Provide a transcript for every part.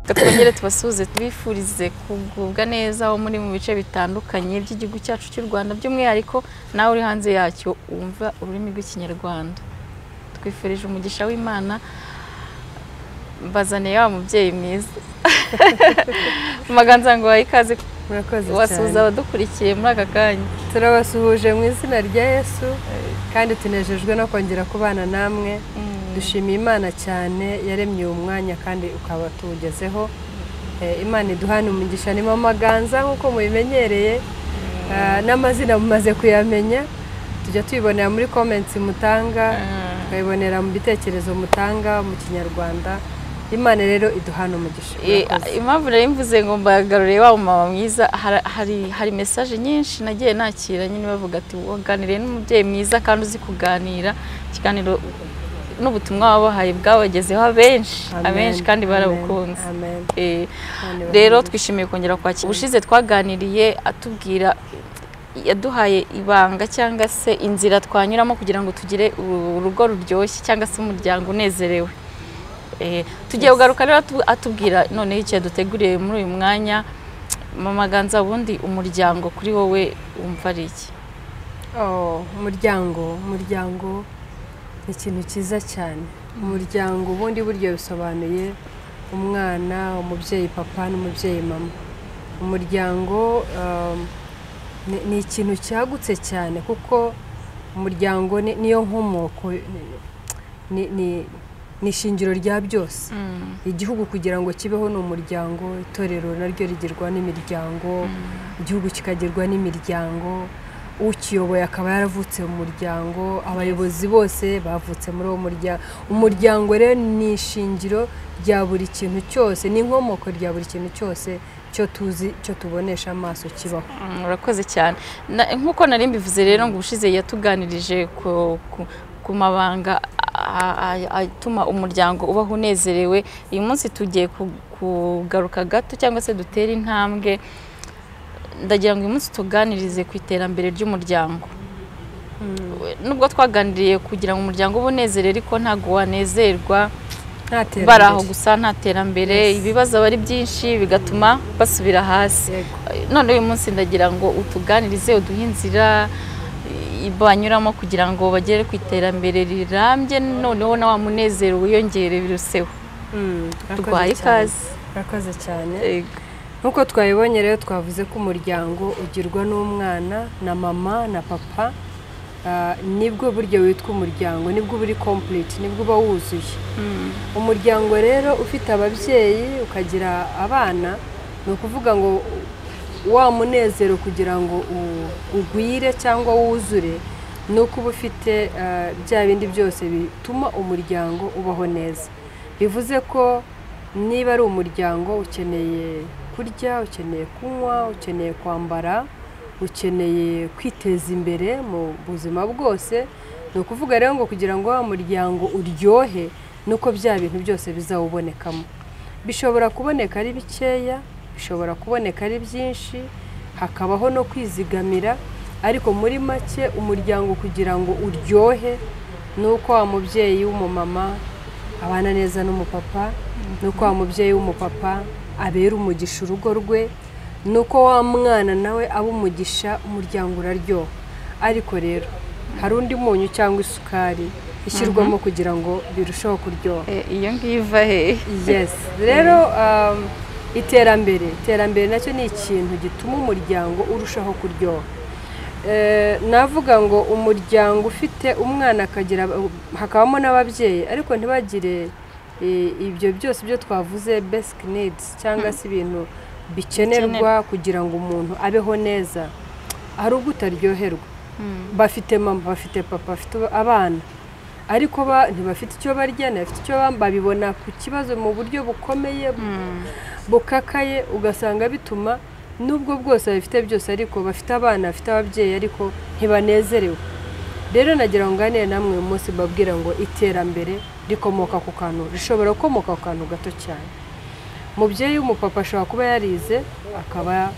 Twongere tubasuze tubifurize kugubwa neza aho muri mu bice bitandukanye by'igihugu cyacu cy'u Rwanda by'umwihariko nawe uri hanze yacyo umva ururimi rw'ikinyarwanda. Twifurije umugisha w'Imana bazaniye wa mubyeyi mwiza. Maganza ngo ikaze murakoze cyane. Wasuza abadukurikiye muri aka kanya. Turabasuhuje mu izina rya Yesu kandi tunejejwe no kongera kubana namwe. Dushimiye Imana cyane yaremye uwo mwanya kandi ukaba tuwugezeho. Imana iduhana umugisha ni Maganza nkuko mubimenyereye, n'amazina mumaze kuyamenya. Tujya tuyibonera muri comments mutanga, tukayibonera mu bitekerezo mutanga mu kinyarwanda. Imana rero iduhana umugisha. Impamvu nari mvuze ngo mbagarure wa mama mwiza, hari message nyinshi nagiye nakira nyine bavuga ati waganiriye n'umubyeyi mwiza kandi uzi kuganira. Ikiganiro n'ubutumwa wabahaye bwabagezeho abenshi kandi barabukunze. Rero twishimiye kongera kwakira. Ubushize twaganiriye atubwira, yaduhaye ibanga cyangwa se inzira twanyuramo kugira ngo tugire urugo ruryoshye cyangwa se umuryango unezerewe. Tugiye kugaruka rero atubwira noneho icyo duteguriye muri uyu mwanya. Mama Ganza, ubundi umuryango kuri wowe wumva ari iki? Umuryango ni ikintu cyiza cyane. Umuryango ubundi buryo bisobanuye umwana, umubyeyi papa n'umubyeyi mama. Umuryango ni ikintu cyagutse cyane kuko umuryango niyo nkomoko, ni ishingiro rya byose. Igihugu kugira ngo kibeho ni umuryango, itorero naryo rigirwa n'imiryango, igihugu kikagirwa n'imiryango, ukiyoboye akaba yaravutse mu muryango, abayobozi bose bavutse muri uwo muryango. Umuryango rero ni ishingiro rya buri kintu cyose, ni inkomoko rya buri kintu cyose cyo tuzi, cyo tubonesha amaso kibaho. Urakoze cyane. Nkuko nari mbivuze rero ngo ubushize yatuganirije ku mabanga atuma umuryango ubaho unezerewe. Uyu munsi tugiye kugaruka gato cyangwa se dutera intambwe. Ndagira ngo uyu munsi tuganirize ku iterambere ry'umuryango. Nubwo twaganiriye kugira ngo umuryango ube unezerewe, ariko ntago wanezerwa baraho gusa nta terambere. Ibibazo bari byinshi bigatuma basubira hasi. None uyu munsi ndagira ngo utuganirize, uduhe inzira banyuramo kugira ngo bagere ku iterambere rirambye, noneho na wa munezero wiyongere biruseho. Turwaye ikaze. Urakoze cyane. Nkuko twabibonye rero twavuze ko umuryango ugirwa n'umwana na mama na papa. Nibwo buryo witwa umuryango, nibwo buri complete, nibwo uba wuzuye. Umuryango rero ufite ababyeyi ukagira abana, ni ukuvuga ngo wa munezero kugira ngo ugwire cyangwa wuzure, ni uko uba ufite bya bindi byose bituma umuryango ubaho neza. Bivuze ko niba ari umuryango ukeneye kurya, ukeneye kunywa, ukeneye kwambara, ukeneye kwiteza imbere mu buzima bwose. Ni ukuvuga rero ngo kugira ngo wa muryango uryohe, nuko bya bintu byose bizawubonekamo. Bishobora kuboneka ari bikeya, bishobora kuboneka ari byinshi, hakabaho no kwizigamira, ariko muri make umuryango kugira ngo uryohe, nuko wa mubyeyi w'umumama abana neza n'umupapa, nuko wa mubyeyi w'umupapa abera umugisha urugo rwe, nuko wa mwana nawe aba umugisha, umuryango uraryoha. Ariko rero hari undi munyu cyangwa isukari ishyirwamo kugira ngo birusheho kuryoha. Iyo ngiyo iva he? Yes. Rero iterambere nacyo ni ikintu gituma umuryango urushaho kuryoha. Navuga ngo umuryango ufite umwana akagira, hakabamo n'ababyeyi ariko ntibagire ibyo byose byo twavuze basic needs cyangwa se ibintu bikenerwa kugira ngo umuntu abeho neza, hari ubwo utaryoherwa. Bafite mama, bafite papa, bafite abana, ariko ntibafite icyo barya, ntibafite icyo babibona ku kibazo mu buryo bukomeye bukakaye, ugasanga bituma nubwo bwose bafite byose ariko bafite abana, bafite ababyeyi ariko ntibanezerewe. Rero nagira ngo nganire namwe uyu munsi babwira ngo iterambere rikomoka ku kantu, rishobora gukomoka ku kantu gato cyane. Umubyeyi w'umupapa ashobora kuba yarize akaba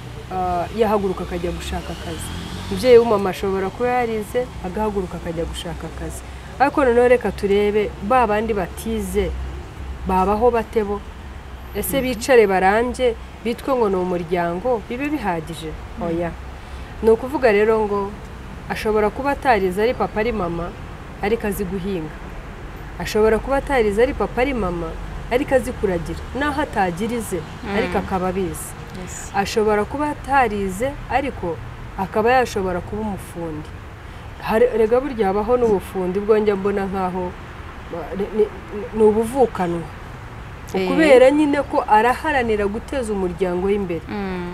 yahaguruka akajya gushaka akazi. Umubyeyi w'umama ashobora kuba yarize agahaguruka akajya gushaka akazi. Ariko noneho reka turebe ba bandi batize babaho batebo. ese bicare barambye bitwe ngo ni umuryango bibe bihagije oya ni ukuvuga rero ngo ashobora kuba atarize ari papa ari mama ariko azi guhinga, ashobora kuba atarize ari papa ari mama ariko azi kuragira naho atagirize ariko akaba abizi, ashobora kuba atarize ariko akaba yashobora kuba umufundi. Rega burya habaho n'ubufundi bwo njya mbona nkaho ni ubuvukanwa kubera nyine ko araharanira guteza umuryango w'imbere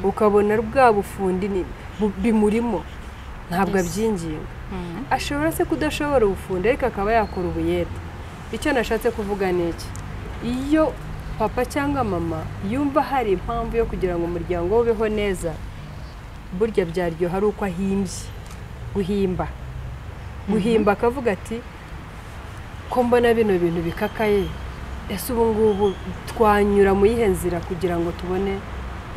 ukabona bwa bufundi bimurimo ntabwo abyinginga. Ashobora se kudashobora ubufundi ariko akaba yakora ubuyede. Icyo nashatse kuvuga ni iki, iyo papa cyangwa mama yumva hari impamvu yo kugira ngo umuryango ubeho neza burya byaryoha ari uko ahimbye guhimba akavuga ati ko mbona bino bintu bikakaye ese ubu ngubu twanyura mu yihe nzira kugira ngo tubone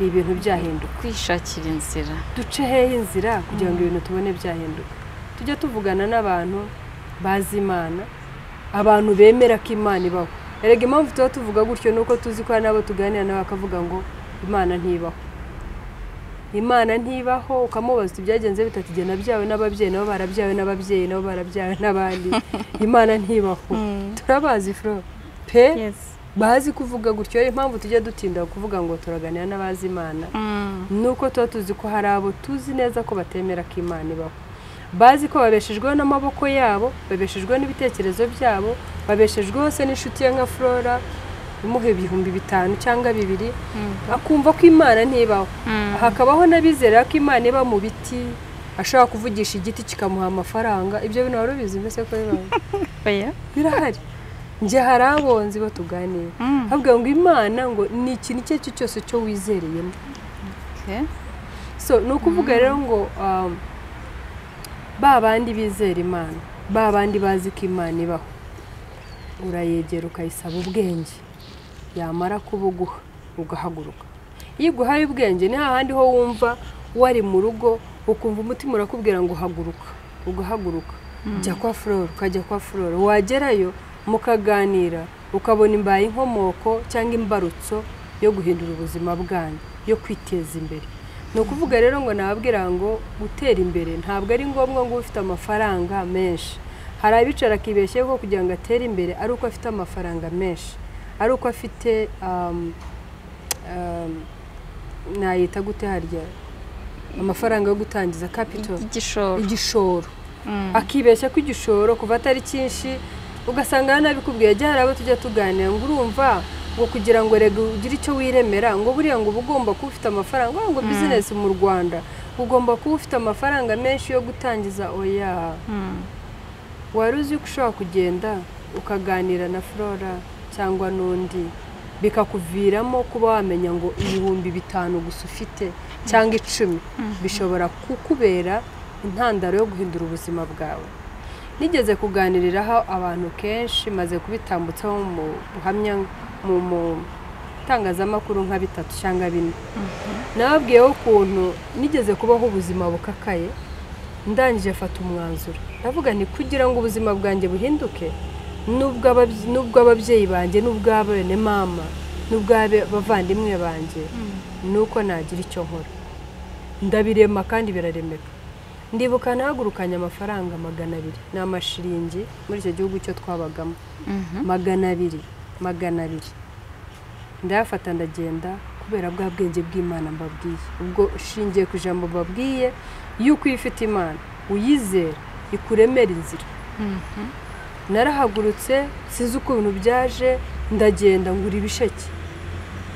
ibintu byahinduka, kwishakira inzira, duce hehe inzira kugira ngo ibintu tubone byahinduka. Tujye tuvugana n'abantu bazi Imana, abantu bemera ko Imana ibaho. Erega impamvu tuba tuvuga gutyo nuko tuzi ko nabo tuganira nabo bakavuga ngo Imana ntibaho, Imana ntibaho. Ukamubaza ibyagenze bitakigena byawe n'ababyeyi nabo barabyawe n'ababyeyi nabo barabyawe n'abandi, Imana ntibaho. Turabazi fro pe bazi kuvuga gutyo. Impamvu tujya dutinda kuvuga ngo turaganira n'abazi Imana nuko tuba tuzi ko hari abo tuzi neza ko batemera ko Imana ibaho, bazi ko babeshejweho n'amaboko yabo, babeshejweho n'ibitekerezo byabo, babeshejweho se n'inshuti ye nka Flora imuhe 5,000 cyangwa 2 akumva ko Imana ntibaho. Hakabaho n'abizera ko Imana iba mu biti, ashaka kuvugisha igiti kikamuha amafaranga. Ibyo bintu wari ubizi mbese ko bibaho? Birahari. Nje harabonzi batuganiye avuga ngo Imana ngo ni ikintu cyo cyose cyo wizereyemo. So nukuvuga rero ngo babandi bizera Imana, babandi bazi ko Imana ibaho, urayegera ukayisaba ubwenge, yamara kubuguha ugahaguruka. Iyo uguhaye ubwenge ni hahandi ho wumva wari mu rugo ukumva umutima urakubwira ngo haguruka, ugahaguruka jya kwa Flora, ukajya kwa Flora, wagerayo mukaganira ukabona imbaye inkomoko cyangwa imbarutso yo guhindura ubuzima bwanyu, yo kwiteza imbere. Ni ukuvuga rero ngo nababwira ngo gutera imbere ntabwo ari ngombwa ngo ufite amafaranga menshi. Hari abicara akibeshye ko kugira ngo atere imbere ari uko afite amafaranga menshi, ari uko afite nayita gute harya amafaranga yo gutangiza capital, igishoro. Akibeshya ko igishoro kuva atari cyinshi, ugasanga nabikubwiye jya harabo tujya tuganira ngo urumva ngo kugira ngo rega ugire icyo wiremera ngo buriya ngo ugomba kuba ufite amafaranga, ngo business mu Rwanda ugomba kuba ufite amafaranga menshi yo gutangiza. Oya, wari uzi ko ushobora kugenda ukaganira na Flora cyangwa n'undi bikakuviramo kuba wamenya ngo 5,000 gusa ufite cyangwa 10 bishobora kukubera intandaro yo guhindura ubuzima bwawe. Nigeze kuganiriraho abantu kenshi, maze kubitambutsaho mu buhamya mu tangazamakuru nka 3 cyangwa 4. Nababwiyeho ukuntu nigeze kubaho ubuzima bukakaye, ndangije afata umwanzuro ndavuga ni kugira ngo ubuzima bwanjye buhinduke, nubwo ababyeyi banjye, nubwo abene mama, nubwo abavandimwe banjye, nuko nagira icyo nkora. Ndabirema kandi biraremeka. Ndibuka nahagurukanye amafaranga 200 n'amashiringi muri icyo gihugu cyo twabagamo, 200 ndayafata ndagenda kubera bwa bwenge bw'Imana mbabwiye. Ubwo shingiye ku ijambo mbabwiye yuko ifite Imana uyizera ikuremera inzira. Narahagurutse sinzi uko ibintu byaje, ndagenda ngura ibisheke.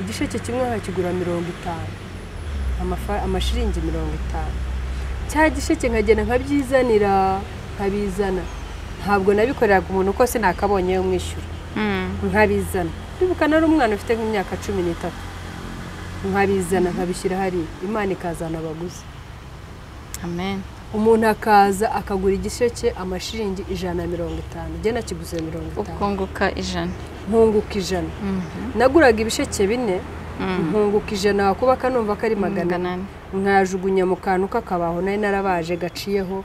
Igisheke kimwe nkakigura 50, amashiringi 50. Cya gisheke nkagenda nkabyizanira, nkabizana. Ntabwo nabikoreraga umuntu ko sinakabonye yo mwishyura, nkabizana. Ndibuka nari umwana ufite nk'imyaka 13, nkabizana nkabishyira hari, Imana ikazana abaguzi. Amen. Umuntu akaza akagura igisheke amashiringi 150, je nakiguze 50, ukunguka 100. nkunguka 100. Naguraga ibisheke 4 nkunguka 100 wakubaka numva ko ari 100 nkajugunya mu kantu k'akabaho nari narabaje gaciyeho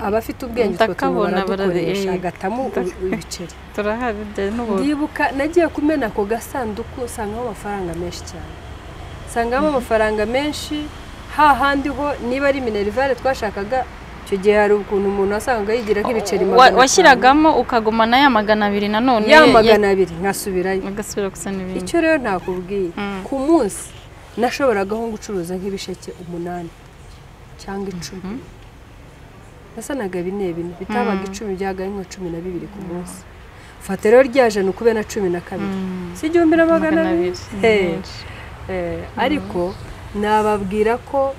abafite ubwenge twatubona baradukoresha gatamu ibiceri turahari n'ubu ndibuka nagiye kumena ko gasanduku sangamo amafaranga menshi cyane sangamo amafaranga menshi hahandi ho niba ari minerivare twashakaga icyo gihe hari ukuntu umuntu asanga yigira nk'ibiceri 100 washyiragamo ukagumana ya 200 nanone ya 200 nkasubirayo agasubira gusa n'ibindi icyo rero ntakubwiye ku munsi nashoboragaho gucuruza nk'ibisheke 8 cyangwa 10 nasanaga bine bitabaga 10 byaga nka 12 ku munsi fata rero ryaje n'ukube na 12 si 1200 ariko nababwira ko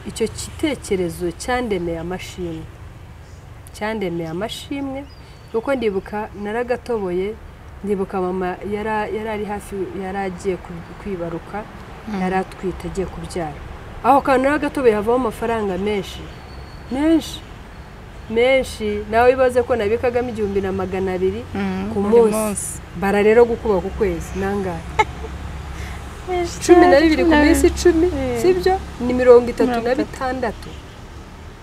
icyo gitekerezo cyandemeye amashimwe kuko ndibuka naragatoboye ndibuka mama yarari hafi yaragiye kwibaruka yaratwite agiye kubyara aho kandi naragatoboye havamo amafaranga menshi nawe ibaze ko nabikagamo 1200 ku munsi bara rero gukuba ku kwezi nangahe 12 ku minsi 10 sibyo ni 36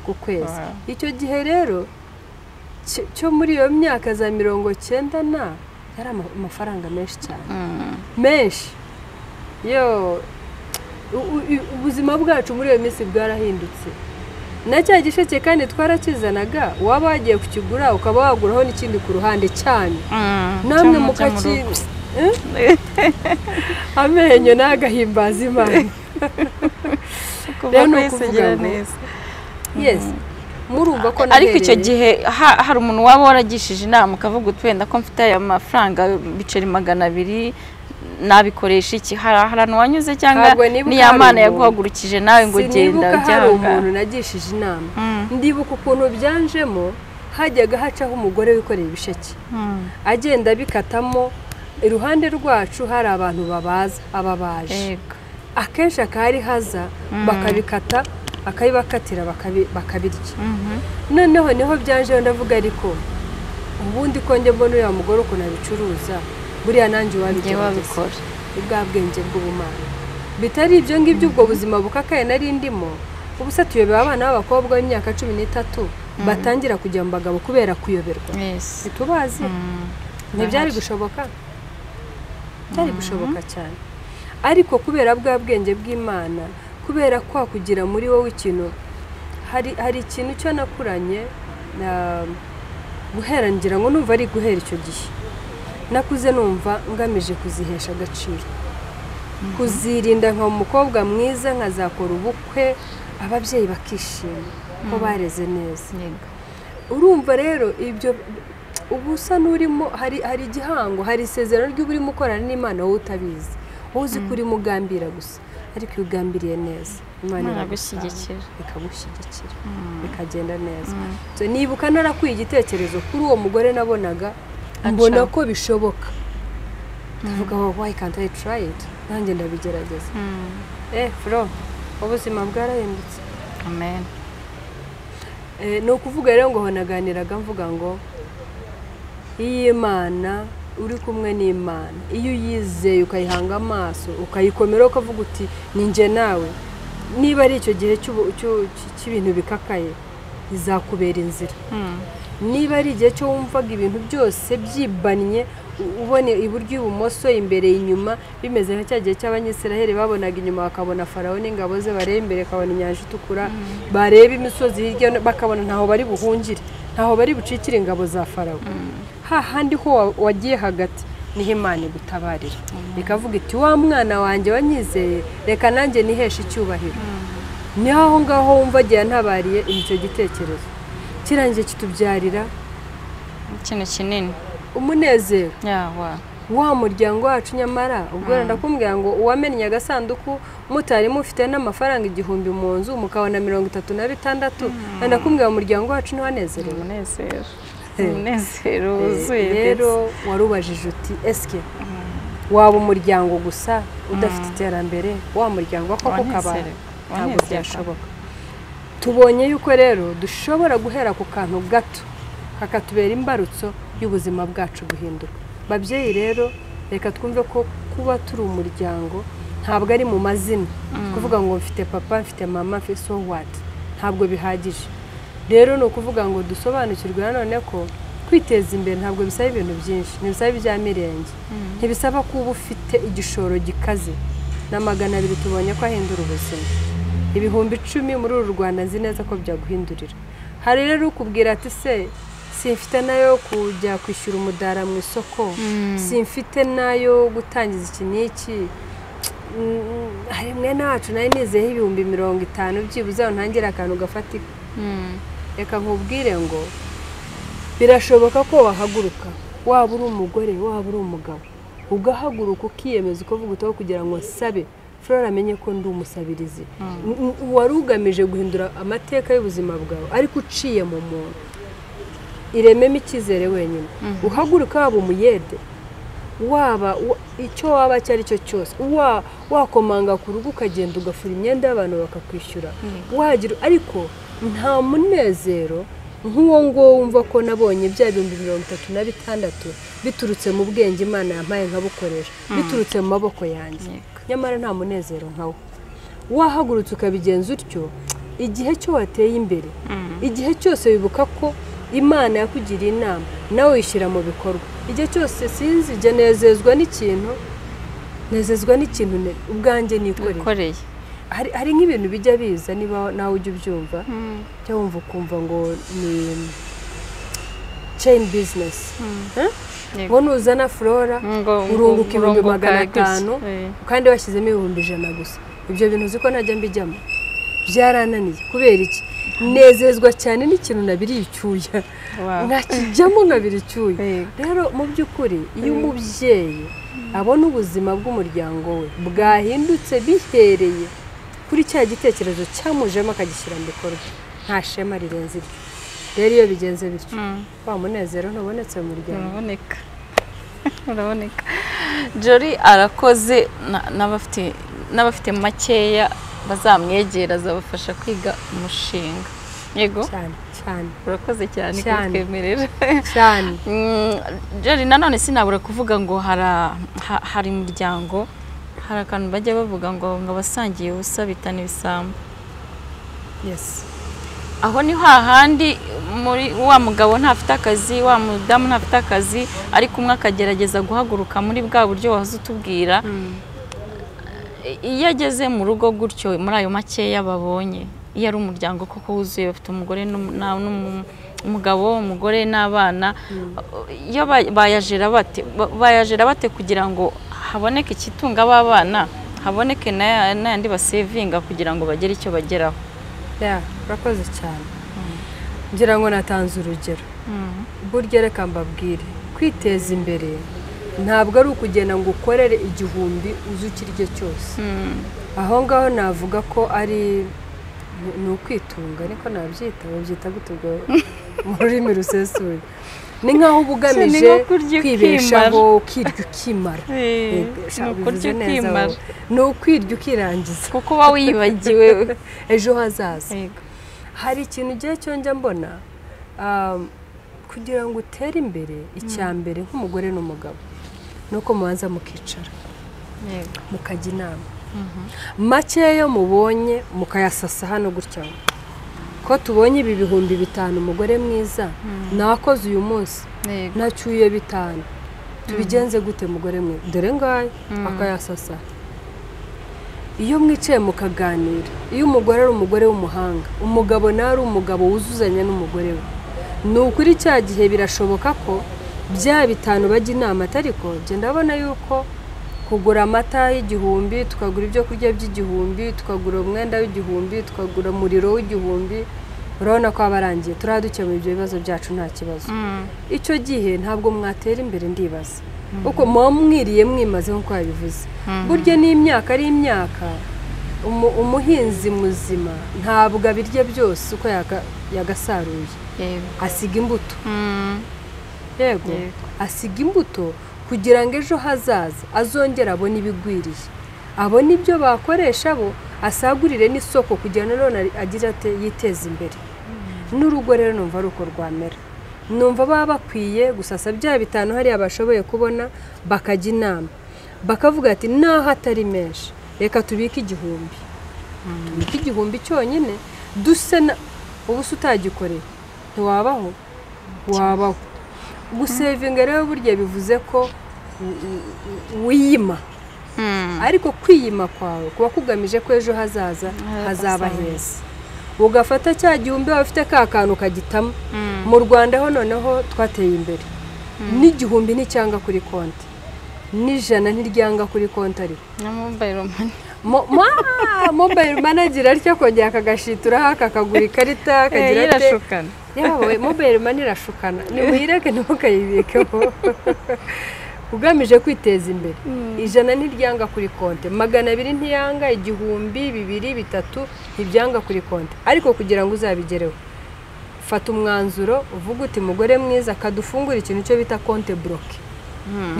ku kwezi icyo gihe rero cyo muri iyo myaka za 90 na yari amafaranga menshi cyane menshi yo ubuzima bwacu muri iyo minsi bwarahindutse na cya gisheke kandi twarakizanaga waba wagiye kukigura ukaba waguraho n'ikindi ku ruhande cyane namwe mukaki amenyo n'agahimbaza Imana rero no kuvuga neza yes murumva ko ariko icyo gihe hari umuntu waba waragishije inama ukavuga utwenda ko mfite aya mafaranga biceri 200 nabikoresha iki harano wanyuze cyangwa ni yamana yaguhagurukije nawe ngo genda byanga umuntu nagishije inama ndibuka ukuntu byanjemo hajyaga hacaho umugore wikoreye ibisheke agenda bikatamo iruhande rwacu hari abantu babaza ababaje akenshi akari haza bakabikata akabibakatira bakabirya noneho niho byanje ndavuga ariko ubundi ko nge mbona uyu mugore uko nabicuruza buriya nanjye wabikora ubwa bwenge bw'ubumana bitari ibyo ngibyo ubwo buzima bukakaye nari ndimo ubusa tuyobera abana b'abakobwa b'imyaka 13 batangira kujya mu bagabo kubera kuyoberwa itubazi ntibyari gushoboka byari gushoboka cyane ariko kubera bwa bwenge bw'Imana kubera kwa kugira muri wowe ikintu hari ikintu cyo nakuranye na guhera ngira ngo numva ari guhera icyo gihe nakuze numva ngamije kuzihesha agaciro kuzirinda nka umukobwa mwiza nkazakora ubukwe ababyeyi bakishima ko bareze neza urumva rero ibyo ubusa n'urimo hari igihango hari isezerano ry'uburimo ukorana n'Imana wowe utabizi wowe uzi kuri mugambira gusa ariko ugambiriye neza Imana iragushyigikira ikagushyigikira bikagenda neza nibuka narakwiye igitekerezo kuri uwo mugore nabonaga mbona ko bishoboka ndavuga why can't I try it nanjye ndabigerageza bro ubuzima bwarahindutse amen no kuvuga rero ngo naganiraga mvuga ngo iyi Imana uri kumwe n'Imana iyo uyizeye ukayihanga amaso ukayikomera ukavuga uti ninjye nawe niba ari icyo gihe cy'ibintu bikakaye izakubera inzira niba ari igihe cyo wumvaga ibintu byose byibanye ubone iburyo ibumoso imbere inyuma bimeze nka cya gihe cy'Abanyisiraheli babonaga inyuma bakabona Farawo n'ingabo ze bareba imbere bakabona inyanja itukura bareba imisozi hirya bakabona ntaho bari buhungire ntaho bari bucikire ingabo za Farawo hahandi ho wagiye hagati niho Imana igutabarira ikavuga iti wa mwana wanjye wanyizeye reka nanjye niheshe icyubahiro niho aho ngaho wumva agiye ntabariye icyo gitekerezo kirangiye kitubyarira ikintu kinini umunezero wa muryango wacu nyamara ubwo ndakumbwira ngo uwamennye agasanduku mutari mufite n'amafaranga 1000 mu nzu mukabona 36 ndakumbwira umuryango wacu ntiwanezerewe umunezero wuzuye rero warubajije uti eske waba umuryango gusa udafite iterambere wa muryango koko kabara ntabwo byashoboka tubonye yuko rero dushobora guhera ku kantu gato kakatubera imbarutso y'ubuzima bwacu guhinduka babyeyi rero reka twumve ko kuba turi umuryango ntabwo ari mu mazina kuvuga ngo mfite papa mfite mama mfite so what ntabwo bihagije rero ni ukuvuga ngo dusobanukirwe nanone ko kwiteza imbere ntabwo bisaba ibintu byinshi ntibisaba ibya mirenge ntibisaba kuba ufite igishoro gikaze na 200 tubonye ko ahindura ubuzima 10,000 muri uru Rwanda nzi neza ko byaguhindurira hari rero ukubwira ati se simfite nayo kujya kwishyura umudara mu isoko simfite nayo gutangiza iki n'iki hari mwe nacu nari nizeho 50,000 byibuze aho ntangira akantu gafatika reka nkubwire ngo birashoboka ko wahaguruka waba uri umugore waba uri umugabo ugahaguruka ukiyemeza ukavuga utaho kugira ngo sabe Flora amenye ko ndi umusabirizi wari ugamije guhindura amateka y'ubuzima bwawe ariko uciye mu muntu irememo icyizere wenyine uhaguruka waba umuyede waba icyo waba cyari cyo cyose wakomanga ku rugo ukagenda ugafura imyenda y'abantu bakakwishyura wagira ariko nta munezero nk'uwo ngo wumva ko nabonye bya 36 biturutse mu bwenge Imana yampaye nkabukoresha biturutse mu maboko yanjye nyamara nta munezero nkawo wahagurutse ukabigenza utyo igihe cyo wateye imbere igihe cyose wibuka ko Imana yakugiriye inama nawe wishyira mu bikorwa igihe cyose sinzi je nezezwa n'ikintu ubwanjye nikoreye hari nk'ibintu bijya biza niba nawe ujye ubyumva cyangwa wumva ukumva ngo ni chain business ngo nuzana Flora urunguka 500 kandi washyizemo 100 gusa ibyo bintu uzi ko ntajya mbijyamo byarananiye kubera iki nezezwa cyane n'ikintu nabiri icyuya nkakijyamo nkabiri icyuya rero mu by'ukuri iyo umubyeyi abona ubuzima bw'umuryango we bwahindutse bihereye kuri cya gitekerezo cyamujemo akagishyira mu bikorwa nta shema rirenze iryo rero iyo bigenze bityo wa munezero ntubonetse mu muryango uraboneka Jolly arakoze n'abafite makeya bazamwegera zabafasha kwiga umushinga yego cyane urakoze cyane kutwemerera cyane Jolly nanone sinabura kuvuga ngo hari umuryango hari akantu bajya bavuga ngo abasangiye ubusa bitana ibisambo yes aho ni hahandi muri wa mugabo ntafite akazi wa mudamu ntafite akazi ariko umwe akagerageza guhaguruka muri bwa buryo wahoze utubwira iyo ageze mu rugo gutyo muri ayo makeya babonye iyo ari umuryango koko wuzuye bafite umugore n'umugabo umugore n'abana iyo bayajera bate kugira ngo haboneke ikitunga abana haboneke n'ayandi basevinga kugira ngo bagere icyo bageraho urakoze cyane ngira ngo natanze urugero burya reka mbabwire kwiteza imbere ntabwo ari ukugenda ngo ukorere 1,000 uzukirye cyose aho ngaho navuga ko ari ni ukwitunga niko nabyita babyita gutubwo mu rurimi rusesuye ni nkaho ubugamije kwibeshaho ukirya ukimara ni ukwirya ukirangiza kuko uba wibagiwe ejo hazaza hari ikintu igihe cyo njya mbona kugira ngo utere imbere icya mbere nk'umugore n'umugabo nuko mubanza mukicara mukajya inama makeya mubonye mukayasasa hano gutya ko tubonye ibi 5,000 umugore mwiza nakoze uyu munsi nacyuye 5 tubigenze gute mugore mwe dore ngaye akayasasa iyo mwicaye mukaganira iyo umugore ari umugore w'umuhanga umugabo nawe ari umugabo wuzuzanya n'umugore we ni ukuri cya gihe birashoboka ko bya 5 bajya inama ariko je ndabona yuko kugura amata y'1,000 tukagura ibyo kurya by'1,000 tukagura umwenda w'1,000 tukagura umuriro w'1,000 urabona ko abarangiye turadukemura ibyo bibazo byacu nta kibazo icyo gihe ntabwo mwatera imbere ndibaza uko mwamwiriye mwimaze nko yabivuze burya n'imyaka ari imyaka umuhinzi muzima ntabwo abirya byose uko yagasaruye asiga imbuto yego asiga imbuto kugira ngo ejo hazaza azongera abone ibigwiriye abone ibyo bakoresha bo asagurire n'isoko kugira ngo none agira ate yiteza imbere n'urugo rero numva ari uko rwamera numva baba bakwiye gusasa bya 5 hari abashoboye kubona bakajya inama bakavuga ati naho atari menshi reka tubike 1000 tubike 1000 cyonyine dusena ubu utagikoreye ntiwabaho wabaho gusevinga rero burya bivuze ko wiyima ariko kwiyima kwawe kuba kugamije ko ejo hazaza hazaba heza ugafata cya gihumbi wafite ka kantu kagitamo mu Rwanda ho noneho twateye imbere n'igihumbi n'icyanga kuri konti n'ijana ntiryanga kuri konti ariko na mobile money mobile manager aricyo kongera akagashitura hakakagura ikarita akagira ate irashukana yawe mobile money irashukana ni wireke ntukayibikeho ugamije kwiteza imbere ijana ntiryanga kuri konti 200 ntiyanga igihumbi 2 3 ntibyanga kuri konti ariko kugira ngo uzabigereho fata umwanzuro uvuga uti mugore mwiza kadufungura ikintu cyo bita konti block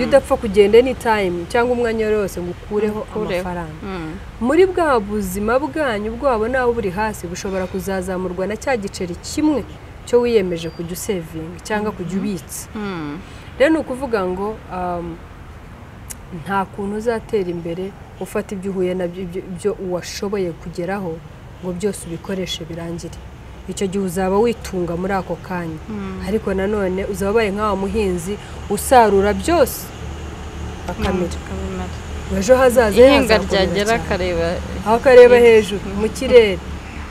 udapfa kugenda any time cyangwa umwanya wose ngo ukureho amafaranga muri bwa buzima bwanyu bwabo naho buri hasi bushobora kuzazamurwa na cya giceri kimwe cyo wiyemeje kujya saving cyangwa kujya ubitsa rero nukuvuga ngo nta kuntu uzatera imbere ufata ibyo uhuye nabyo ibyo uwashoboye kugeraho ngo byose ubikoreshe birangire icyo gihe uzaba witunga muri ako kanya ariko nanone uzabaye nk'awa muhinzi usarura byose akamira ejo hazaza ihinga ryagera akareba hejuru mu kirere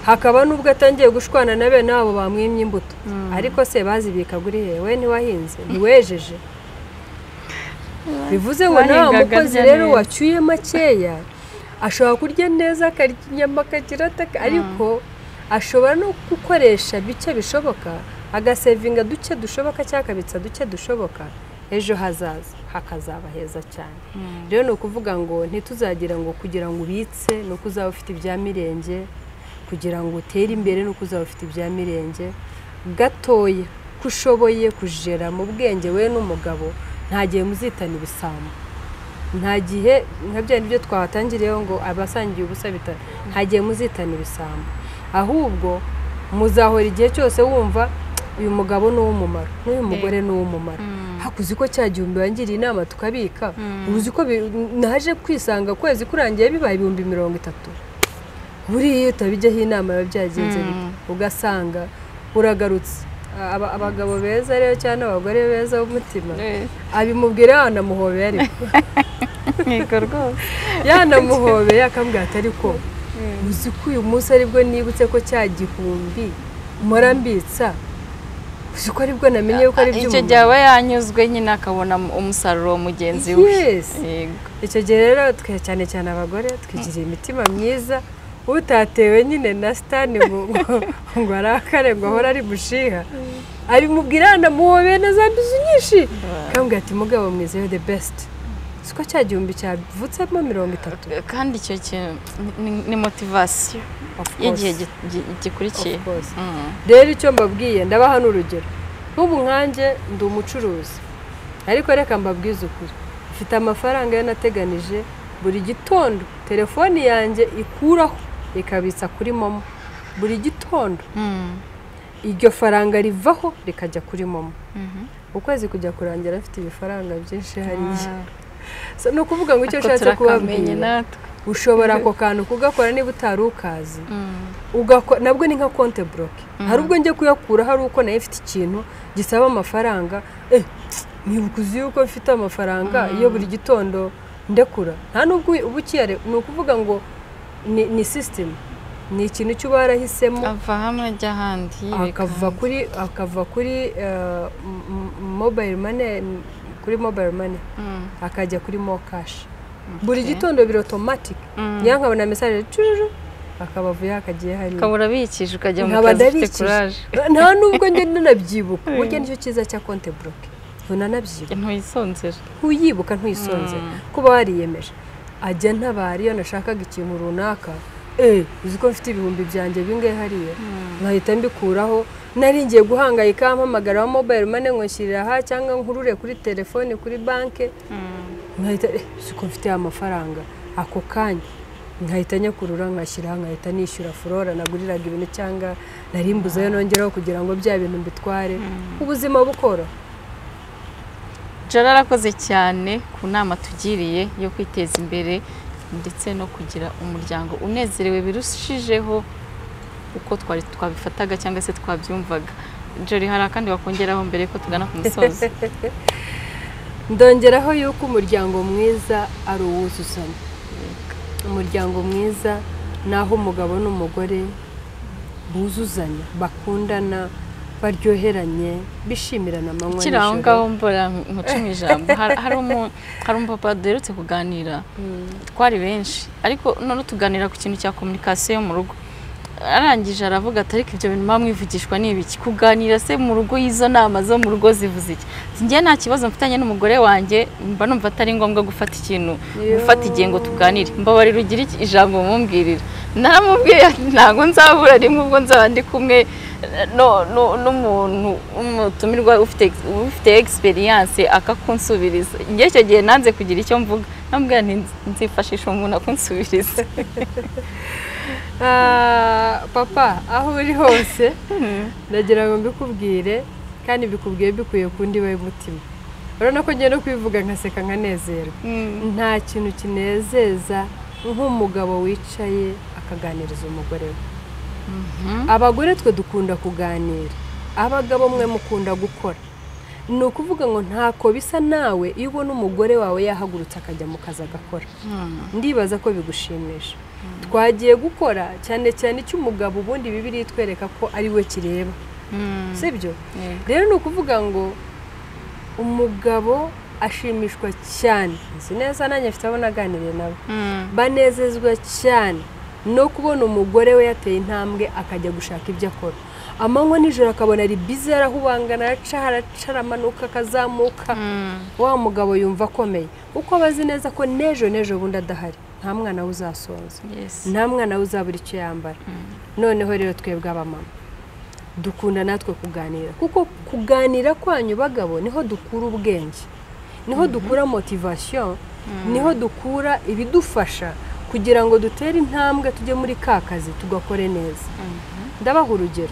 hakaba nubwo atangiye gushwana na bene abo bamwimye imbuto ariko se bazibika guri hewe ntiwahinze ntiwejeje bivuze ngo nawe umukozi rero wacyuye makeya ashobora kurya neza akarya inyama akagira ariko ashobora no gukoresha bike bishoboka agasevinga duke dushoboka cyangwa akabitsa duke dushoboka ejo hazaza hakazaba heza cyane rero ni ukuvuga ngo ntituzagira ngo kugira ngo ubitse ni uko uzaba ufite ibya mirenge kugira ngo utere imbere ni uko uzaba ufite ibya mirenge gatoya ko ushoboye kujera mu bwenge we n'umugabo nta gihe muzitana ibisambo nta gihe nka bya nibyo twatangiriyeho ngo abasangiye ubusa bitana nta gihe muzitana ibisambo ahubwo muzahora igihe cyose wumva uyu mugabo ni uw'umumaro n'uyu mugore ni uw'umumaro hakuzi ko cya gihumbi wangiriye inama tukabika uzi ko naje kwisanga kwezi kurangiye bibaye 30,000 buriya utabijyaho inama biba byagenze ugasanga uragarutse abagabo beza rero cyane abagore beza b'umutima abimubwira yanamuhobeye ariko yego rwose yanamuhobeye akambwira atari ko uzi ko uyu munsi aribwo nibutse ko cya gihumbi mpora mbitsa uzi ko aribwo namenye yuko ari icyo gihe aba yanyuzwe nyine akabona umusaruro wa mugenzi we icyo gihe rero twe cyane cyane abagore twigiriye imitima myiza utatewe nyine na sitani ngo arakare ngo ahora ari mushiha abimubwira yanamuhobeye na za mbizi nyinshi akambwira ati mugabo mwiza yo the best siko cya gihumbi cyavutsemo 30 kandi icyo kintu ni motivasiyo y'igihe gikurikiye rero icyo mbabwiye ndabaha n'urugero nk'ubu nkanjye ndi umucuruzi ariko reka mbabwize ukuri mfite amafaranga yo nateganije buri gitondo telefoni yanjye ikuraho ikabitsa kuri momo buri gitondo iryo faranga rivaho rikajya kuri momo ukwezi kujya kurangira afite ibifaranga byinshi hariya no kuvuga ngo icyo ushatse kubabwira ushobora ako kantu kugakora niba utari ukazi nabwo ni nka konti bloke hari ubwo njye kuyakura hari uko nayo ifite ikintu gisaba amafaranga ntibukuzi yuko mfite amafaranga iyo buri gitondo ndekura nta nubwo uba ukiyare ni ukuvuga ngo ni system ni ikintu cyo barahisemo ava hamwe ajya ahandi akava kuri mobile money kuri mobile money akajya kuri mo cash buri gitondo biri automatic nkabona message curu akabavuye akagiye hari kabura bikije ukajya mu kazi ufite courage nta nubwo njye nanabyibuka burya nicyo cyiza cya konti bloke ntunanabyibuka ntuyibuka ntuyisonzera kuba wariyemeje ajya ntabari iyo nashakaga ikintu runaka uzi ko mfite ibihumbi byanjye bingahe hariya nkahita mbikuraho nari ngiye guhangayika mpamagara wa mobile money ngo nshyirira aha cyangwa nkurure kuri telefone kuri banke nkahita uzi ko mfite amafaranga ako kanya nkahita nyakurura nkashyira nkahita nishyura Flora naguriraga ibintu cyangwa narimbuzayo nongeraho kugira ngo bya bintu mbitware ubuzima bukora Jara arakoze cyane ku nama tugiriye yo kwiteza imbere ndetse no kugira umuryango unezerewe birushijeho uko twabifataga cyangwa se twabyumvaga. Jari, hari akandi wakongeraho mbere ko tugana ku musozo? Ndongeraho yuko umuryango mwiza ari uwuzuzanya. Umuryango mwiza naho umugabo n'umugore buzuzanya, bakundana, baryoheranye, bishimirana amanywa n'ijoro. Kiraho ngaho mbora nkucumi ijambo. Hari umupapa duherutse kuganira, twari benshi ariko none tuganira ku kintu cya communication mu rugo. Arangije aravuga ati ariko ibyo bintu mwivugishwa ni ibiki? Kuganira se mu rugo, izo nama zo mu rugo zivuze iki? Njye nta kibazo mfitanye n'umugore wanjye, mba numva atari ngombwa gufata ikintu, gufata igihe ngo tuganire. Mbabarira ugira ijambo mumbwirira. Naramubwiye ntago nzabura rimwe ubwo nzaba ndi kumwe n'umuntu umutumirwa ufite experience akakunsubiriza. Njye icyo gihe nanze kugira icyo mvuga, nambwira nzifashisha umuntu akunsubiriza. Papa, aho uri hose ndagira ngo mbikubwire kandi bikubwiye bikuye ku ndiba y'umutima. Urabona ko ngiye no kwivuga nkaseka nkanezerwa. Nta kintu kinezeza nk'umugabo wicaye akaganiriza umugore we. Abagore twe dukunda kuganira, abagabo mwe mukunda gukora. Ni ukuvuga ngo ntako bisa nawe iyo ubona umugore wawe yahagurutse akajya mu kazi agakora. Ndibaza ko bigushimisha. Twagiye gukora cyane cyane cy'umugabo, ubundi Bibiliya itwereka ko ari we kireba. Sibyo? Rero ni ukuvuga ngo umugabo ashimishwa cyane, nzi neza nanjye mfite abo naganiriye nabo, banezezwa cyane no kubona umugore we yateye intambwe akajya gushaka ibyo akora. Amanywa nijoro akabona ari bize, arahubangana, aramanuka, akazamuka. Wa mugabo yumva akomeye uko abazi neza ko nejo bundi adahari, nta mwana we uzasonza, nta mwana we uzabura icyo yambara. Noneho rero twebwe abamama dukunda natwe kuganira, kuko kuganira kwanyu bagabo niho dukura ubwenge, niho dukura motivation, niho dukura ibidufasha kugira ngo dutere intambwe tujye muri ka kazi tugakore neza. Ndabaha urugero.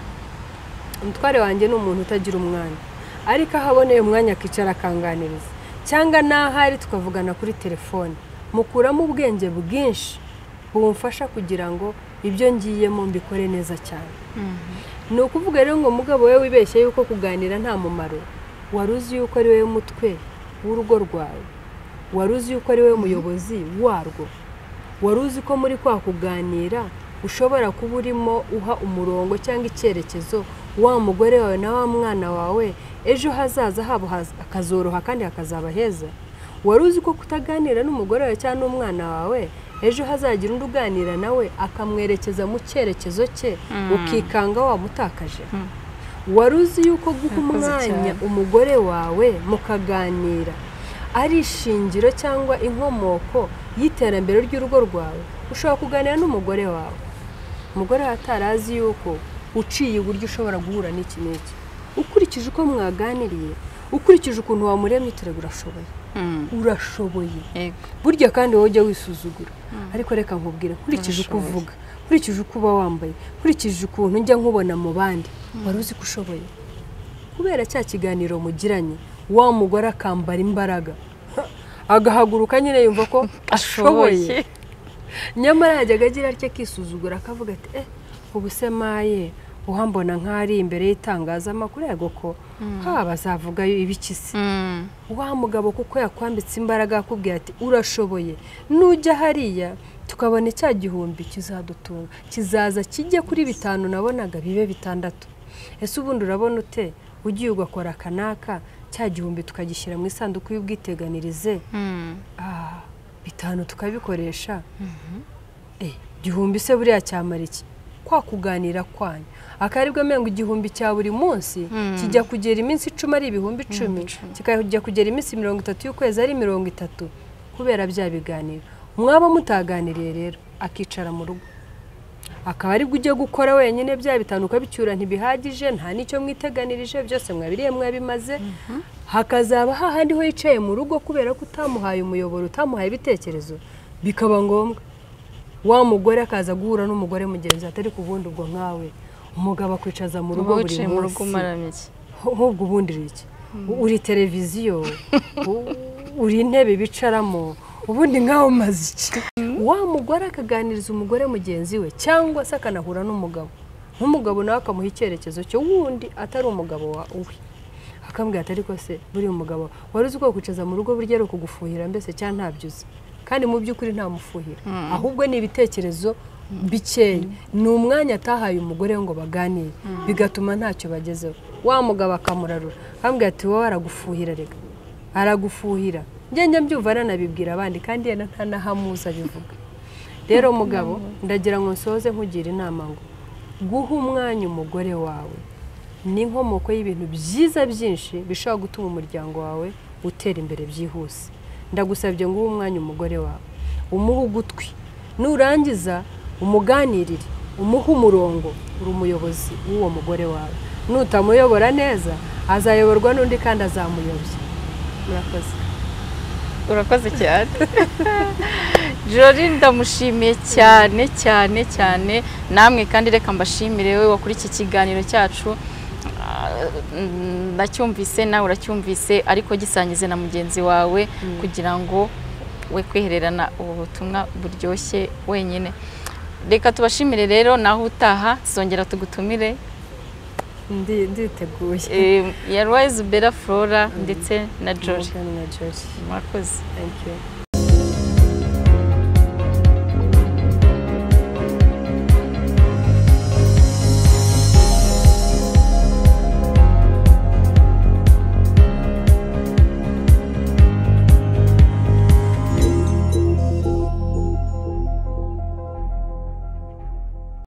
Umutware wanjye ni umuntu utagira umwanya, ariko ahaboneye umwanya akicara akanganiriza, cyangwa n'ahari tukavugana kuri telefone, mukuramo ubwenge bwinshi bumfasha kugira ngo ibyo ngiyemo mbikore neza cyane. Ni ukuvuga rero ngo mugabo we wibeshye yuko kuganira nta mumaro, waruzi yuko ari we mutwe w'urugo rwawe, waruzi yuko ari we muyobozi warwo, waruzi ko muri kwa kuganira ushobora kuba urimo uha umurongo cyangwa icyerekezo wa mugore wawe na wa mwana wawe ejo hazaza habo akazoroha kandi hakazaba heza. Waruzi ko kutaganira n'umugore wawe cyangwa n'umwana wawe ejo hazagira undi uganira nawe akamwerekeza mu cyerekezo cye, ukikanga wamutakaje. Waruzi yuko guha umwanya umugore wawe mukaganira ari ishingiro cyangwa inkomoko y'iterambere ry'urugo rwawe. Ushobora kuganira n'umugore wawe, umugore atarazi yuko uciye uburyo ushobora guhura n'iki n'iki, ukurikije uko mwaganiriye, ukurikije ukuntu wamuremye, urashoboye. Urashoboye burya kandi wowe ujya wisuzugura. Ariko reka nkubwire, kurikije uko uvuga, kurikije uko uba wambaye, kurikije ukuntu njya nkubona mu bandi, wari uzi ko ushoboye. Kubera cya kiganiro mugiranye, wa mugore akambara imbaraga, agahaguruka nyine yumva ko ashoboye. Nyamara yajyaga agira atya kisuzugura akavuga ati ubu se maye uhambona nk'ari imbere y'itangazamakuru yego ko bazavuga ibiki se. Wa mugabo kuko yakwambitse imbaraga akubwira ati urashoboye, nujya hariya tukabona cya gihumbi kizadutunga, kizaza kijye kuri 5 nabonaga bibe 6. Ese ubundi urabona ute ugiye ugakora kanaka cya gihumbi tukagishyira mu isanduku y'ubwiteganirize, 5 tukabikoresha, gihumbi se buriya cyamara iki? Kwa kuganira kwanyu akaribwa mengo igihumbi cya buri munsi kijya kugera iminsi 10 ari ibihumbi 10, kikajya kugera iminsi 30 y'ukwezi ari 30, kubera bya biganiro. Mwaba mutaganiriye rero akicara mu rugo, akaba ari ujye gukora wenyine bya 5 ukabicyura ntibihagije, nta nicyo mwiteganirije, byose mwabiriye mwabimaze. Hakazaba hahandi ho yicaye mu rugo kubera ko utamuhaye umuyoboro, utamuhaye ibitekerezo, bikaba ngombwa wa mugore akaza guhura n'umugore mugenzi atari kubundi ubwo nkawe umugabo akwicaza mu rugo buri munsi. Ahubwo ubundi iki uri televiziyo uri intebe bicaramo ubundi nkaho umaze iki wa mugore akaganiriza umugore mugenzi we cyangwa se akanahura n'umugabo nk'umugabo nawe akamuha icyerekezo cyo wundi atari umugabo we akambwira ati ariko se buri umugabo wari uzi ko kwicaza mu rugo burya ari ukugufuhira mbese cyangwa ntabyuzi kandi mu by'ukuri ntamufuhira ahubwo ni ibitekerezo bikeya ni umwanya atahaye umugore ngo baganire bigatuma ntacyo bagezeho wa mugabo akamurarura akambwira ati wowe aragufuhira rega aragufuhira njye mbyumva nanabibwira abandi kandi yena ntanahamuza bivuga rero mugabo ndagira ngo nsoze nkugira inama ngo guha umwanya umugore wawe ni inkomoko y'ibintu byiza byinshi bishobora gutuma umuryango wawe utera imbere byihuse ndagusabye ngo uhe umwanya umugore wawe umuhe ugutwi nurangiza umuganirire umuhe umurongo uri umuyobozi w'uwo mugore wawe nutamuyobora neza azayoborwa n'undi kandi azamuyobya murakoze urakoze cyane Jolie ndamushimiye cyane cyane cyane namwe kandi reka mbashimire we wakuri iki kiganiro cyacu ndacyumvise nawe uracyumvise ariko gisangize na mugenzi wawe kugira ngo we kwihererana ubu butumwa buryoshye wenyine reka tubashimire rero naho utaha tuzongera tugutumire nditeguye ya Rise Bella Flora ndetse na Jolie murakoze murakoze thank you